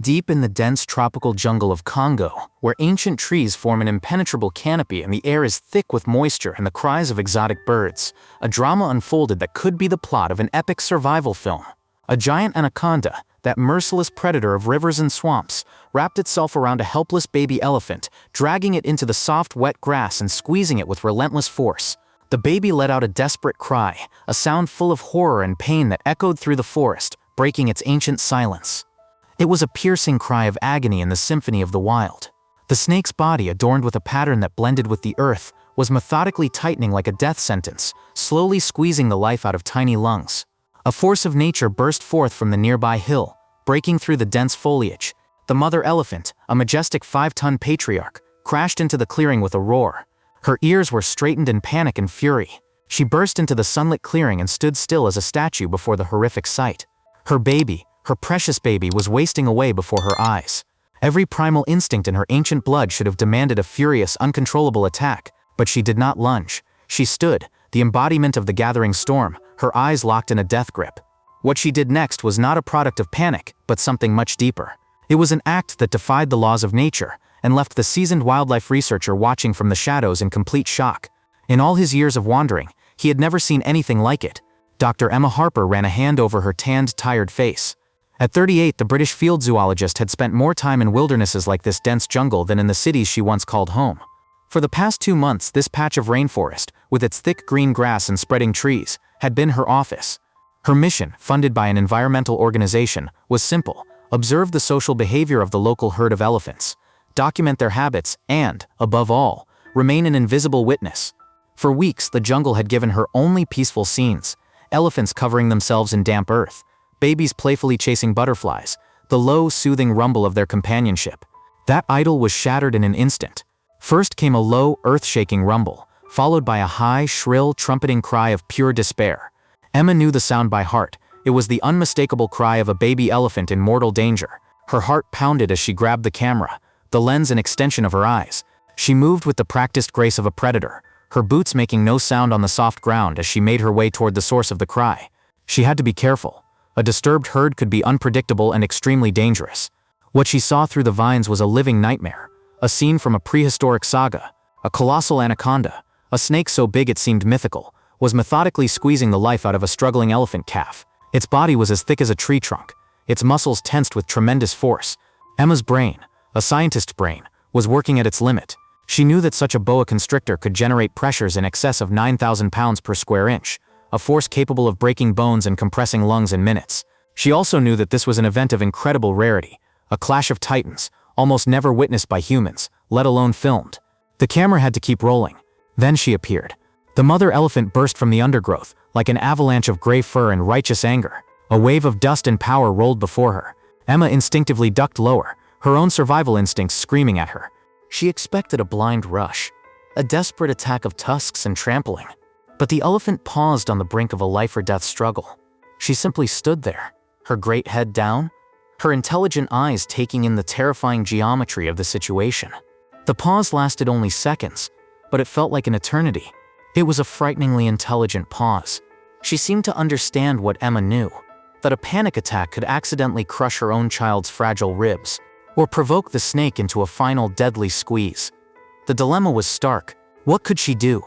Deep in the dense tropical jungle of Congo, where ancient trees form an impenetrable canopy and the air is thick with moisture and the cries of exotic birds, a drama unfolded that could be the plot of an epic survival film. A giant anaconda, that merciless predator of rivers and swamps, wrapped itself around a helpless baby elephant, dragging it into the soft, wet grass and squeezing it with relentless force. The baby let out a desperate cry, a sound full of horror and pain that echoed through the forest, breaking its ancient silence. It was a piercing cry of agony in the symphony of the wild. The snake's body, adorned with a pattern that blended with the earth, was methodically tightening like a death sentence, slowly squeezing the life out of tiny lungs. A force of nature burst forth from the nearby hill, breaking through the dense foliage. The mother elephant, a majestic 5-ton patriarch, crashed into the clearing with a roar. Her ears were straightened in panic and fury. She burst into the sunlit clearing and stood still as a statue before the horrific sight. Her baby, her precious baby, was wasting away before her eyes. Every primal instinct in her ancient blood should have demanded a furious, uncontrollable attack, but she did not lunge. She stood, the embodiment of the gathering storm, her eyes locked in a death grip. What she did next was not a product of panic, but something much deeper. It was an act that defied the laws of nature and left the seasoned wildlife researcher watching from the shadows in complete shock. In all his years of wandering, he had never seen anything like it. Dr. Emma Harper ran a hand over her tanned, tired face. At 38, the British field zoologist had spent more time in wildernesses like this dense jungle than in the cities she once called home. For the past 2 months, this patch of rainforest, with its thick green grass and spreading trees, had been her office. Her mission, funded by an environmental organization, was simple: observe the social behavior of the local herd of elephants, document their habits, and, above all, remain an invisible witness. For weeks, the jungle had given her only peaceful scenes: elephants covering themselves in damp earth, babies playfully chasing butterflies, the low, soothing rumble of their companionship. That idyll was shattered in an instant. First came a low, earth-shaking rumble, followed by a high, shrill, trumpeting cry of pure despair. Emma knew the sound by heart. It was the unmistakable cry of a baby elephant in mortal danger. Her heart pounded as she grabbed the camera, the lens an extension of her eyes. She moved with the practiced grace of a predator, her boots making no sound on the soft ground as she made her way toward the source of the cry. She had to be careful. A disturbed herd could be unpredictable and extremely dangerous. What she saw through the vines was a living nightmare, a scene from a prehistoric saga. A colossal anaconda, a snake so big it seemed mythical, was methodically squeezing the life out of a struggling elephant calf. Its body was as thick as a tree trunk, its muscles tensed with tremendous force. Emma's brain, a scientist's brain, was working at its limit. She knew that such a boa constrictor could generate pressures in excess of 9,000 pounds per square inch, a force capable of breaking bones and compressing lungs in minutes. She also knew that this was an event of incredible rarity, a clash of titans, almost never witnessed by humans, let alone filmed. The camera had to keep rolling. Then she appeared. The mother elephant burst from the undergrowth, like an avalanche of gray fur in righteous anger. A wave of dust and power rolled before her. Emma instinctively ducked lower, her own survival instincts screaming at her. She expected a blind rush, a desperate attack of tusks and trampling. But the elephant paused on the brink of a life-or-death struggle. She simply stood there, her great head down, her intelligent eyes taking in the terrifying geometry of the situation. The pause lasted only seconds, but it felt like an eternity. It was a frighteningly intelligent pause. She seemed to understand what Emma knew, that a panic attack could accidentally crush her own child's fragile ribs, or provoke the snake into a final deadly squeeze. The dilemma was stark. What could she do?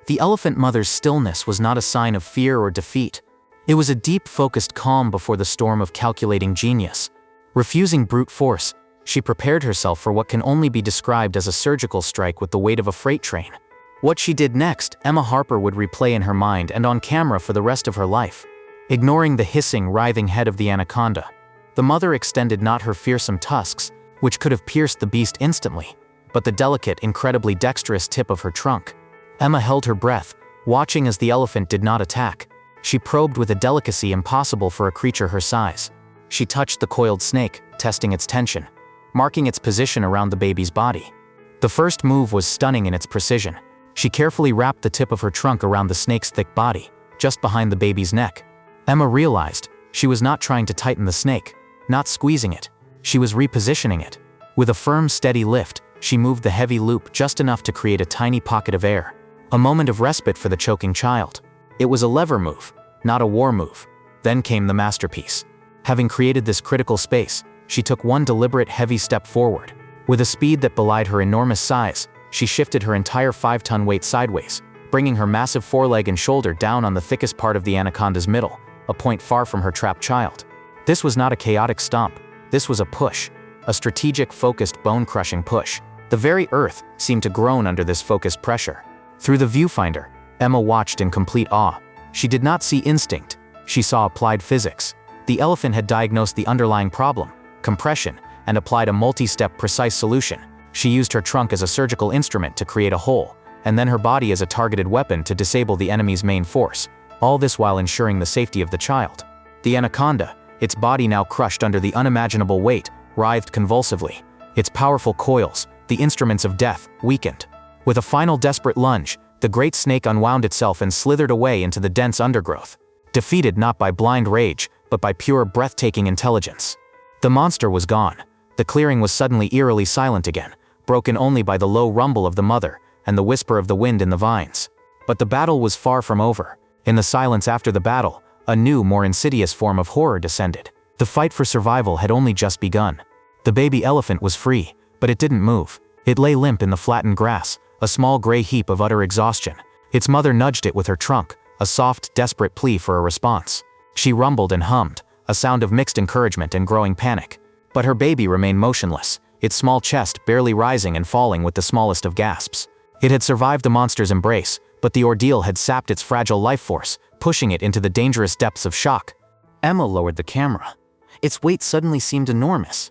The elephant mother's stillness was not a sign of fear or defeat. It was a deep, focused calm before the storm of calculating genius. Refusing brute force, she prepared herself for what can only be described as a surgical strike with the weight of a freight train. What she did next, Emma Harper would replay in her mind and on camera for the rest of her life. Ignoring the hissing, writhing head of the anaconda, the mother extended not her fearsome tusks, which could have pierced the beast instantly, but the delicate, incredibly dexterous tip of her trunk. Emma held her breath, watching as the elephant did not attack. She probed with a delicacy impossible for a creature her size. She touched the coiled snake, testing its tension, marking its position around the baby's body. The first move was stunning in its precision. She carefully wrapped the tip of her trunk around the snake's thick body, just behind the baby's neck. Emma realized she was not trying to tighten the snake, not squeezing it. She was repositioning it. With a firm, steady lift, she moved the heavy loop just enough to create a tiny pocket of air. A moment of respite for the choking child. It was a lever move, not a war move. Then came the masterpiece. Having created this critical space, she took one deliberate heavy step forward. With a speed that belied her enormous size, she shifted her entire 5-ton weight sideways, bringing her massive foreleg and shoulder down on the thickest part of the anaconda's middle, a point far from her trapped child. This was not a chaotic stomp. This was a push, a strategic, focused, bone-crushing push. The very earth seemed to groan under this focused pressure. Through the viewfinder, Emma watched in complete awe. She did not see instinct. She saw applied physics. The elephant had diagnosed the underlying problem, compression, and applied a multi-step precise solution. She used her trunk as a surgical instrument to create a hole, and then her body as a targeted weapon to disable the enemy's main force, all this while ensuring the safety of the child. The anaconda, its body now crushed under the unimaginable weight, writhed convulsively. Its powerful coils, the instruments of death, weakened. With a final desperate lunge, the great snake unwound itself and slithered away into the dense undergrowth, defeated not by blind rage, but by pure, breathtaking intelligence. The monster was gone. The clearing was suddenly eerily silent again, broken only by the low rumble of the mother and the whisper of the wind in the vines. But the battle was far from over. In the silence after the battle, a new, more insidious form of horror descended. The fight for survival had only just begun. The baby elephant was free, but it didn't move. It lay limp in the flattened grass, a small gray heap of utter exhaustion. Its mother nudged it with her trunk, a soft, desperate plea for a response. She rumbled and hummed, a sound of mixed encouragement and growing panic. But her baby remained motionless, its small chest barely rising and falling with the smallest of gasps. It had survived the monster's embrace, but the ordeal had sapped its fragile life force, pushing it into the dangerous depths of shock. Emma lowered the camera. Its weight suddenly seemed enormous.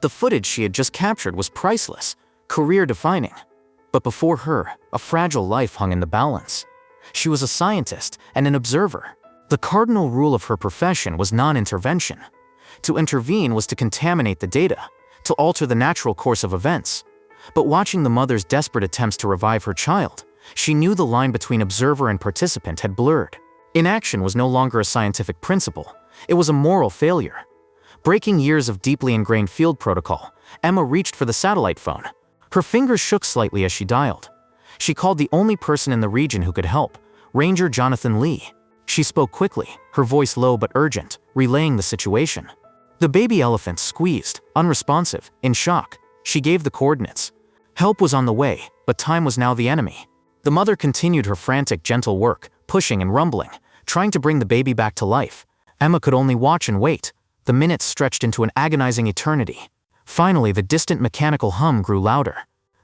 The footage she had just captured was priceless, career-defining. But before her, a fragile life hung in the balance. She was a scientist and an observer. The cardinal rule of her profession was non-intervention. To intervene was to contaminate the data, to alter the natural course of events. But watching the mother's desperate attempts to revive her child, she knew the line between observer and participant had blurred. Inaction was no longer a scientific principle. It was a moral failure. Breaking years of deeply ingrained field protocol, Emma reached for the satellite phone. Her fingers shook slightly as she dialed. She called the only person in the region who could help, Ranger Jonathan Lee. She spoke quickly, her voice low but urgent, relaying the situation. The baby elephant squeezed, unresponsive, in shock. She gave the coordinates. Help was on the way, but time was now the enemy. The mother continued her frantic, gentle work, pushing and rumbling, trying to bring the baby back to life. Emma could only watch and wait. The minutes stretched into an agonizing eternity. Finally, the distant mechanical hum grew louder.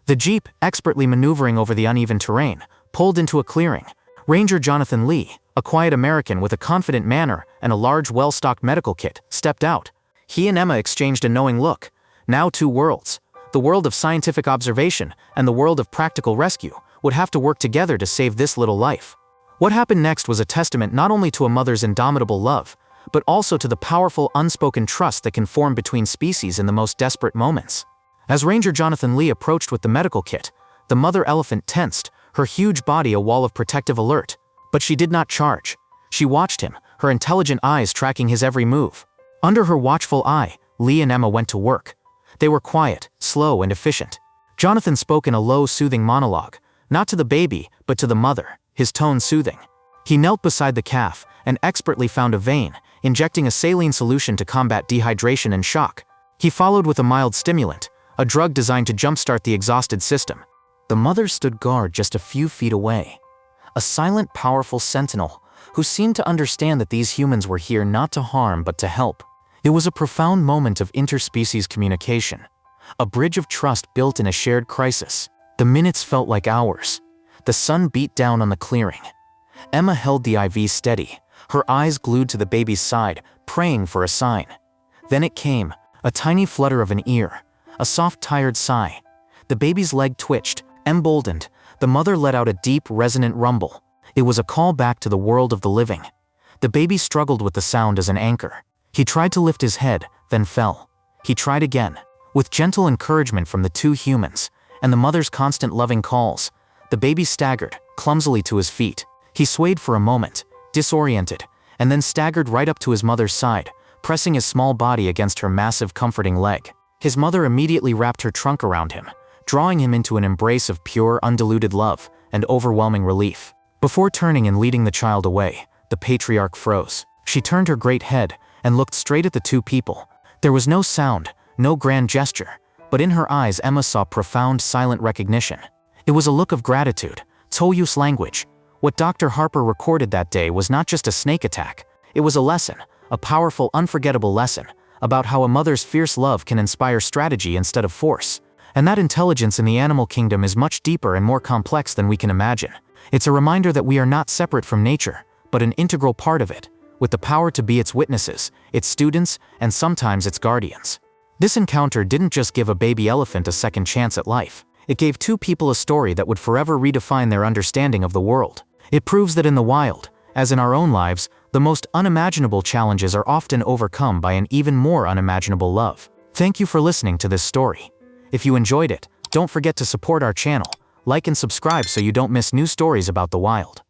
The jeep, expertly maneuvering over the uneven terrain, pulled into a clearing. Ranger Jonathan Lee, a quiet American with a confident manner and a large, well-stocked medical kit, stepped out. He and Emma exchanged a knowing look. Now two worlds, the world of scientific observation and the world of practical rescue, would have to work together to save this little life. What happened next was a testament not only to a mother's indomitable love, but also to the powerful, unspoken trust that can form between species in the most desperate moments. As Ranger Jonathan Lee approached with the medical kit, the mother elephant tensed, her huge body a wall of protective alert. But she did not charge. She watched him, her intelligent eyes tracking his every move. Under her watchful eye, Lee and Emma went to work. They were quiet, slow, and efficient. Jonathan spoke in a low, soothing monologue, not to the baby, but to the mother, his tone soothing. He knelt beside the calf and expertly found a vein, injecting a saline solution to combat dehydration and shock. He followed with a mild stimulant, a drug designed to jumpstart the exhausted system. The mother stood guard just a few feet away. A silent, powerful sentinel who seemed to understand that these humans were here not to harm but to help. It was a profound moment of interspecies communication, a bridge of trust built in a shared crisis. The minutes felt like hours. The sun beat down on the clearing. Emma held the IV steady, her eyes glued to the baby's side, praying for a sign. Then it came, a tiny flutter of an ear, a soft, tired sigh. The baby's leg twitched, emboldened. The mother let out a deep, resonant rumble. It was a call back to the world of the living. The baby struggled with the sound as an anchor. He tried to lift his head, then fell. He tried again. With gentle encouragement from the two humans, and the mother's constant loving calls, the baby staggered, clumsily to his feet. He swayed for a moment, disoriented, and then staggered right up to his mother's side, pressing his small body against her massive, comforting leg. His mother immediately wrapped her trunk around him, drawing him into an embrace of pure, undiluted love and overwhelming relief. Before turning and leading the child away, the patriarch froze. She turned her great head and looked straight at the two people, There was no sound, no grand gesture, but in her eyes Emma saw profound, silent recognition. It was a look of gratitude, Toyu's language. What Dr. Harper recorded that day was not just a snake attack. It was a lesson, a powerful, unforgettable lesson, about how a mother's fierce love can inspire strategy instead of force. And that intelligence in the animal kingdom is much deeper and more complex than we can imagine. It's a reminder that we are not separate from nature, but an integral part of it, with the power to be its witnesses, its students, and sometimes its guardians. This encounter didn't just give a baby elephant a second chance at life. It gave two people a story that would forever redefine their understanding of the world. It proves that in the wild, as in our own lives, the most unimaginable challenges are often overcome by an even more unimaginable love. Thank you for listening to this story. If you enjoyed it, don't forget to support our channel, like and subscribe so you don't miss new stories about the wild.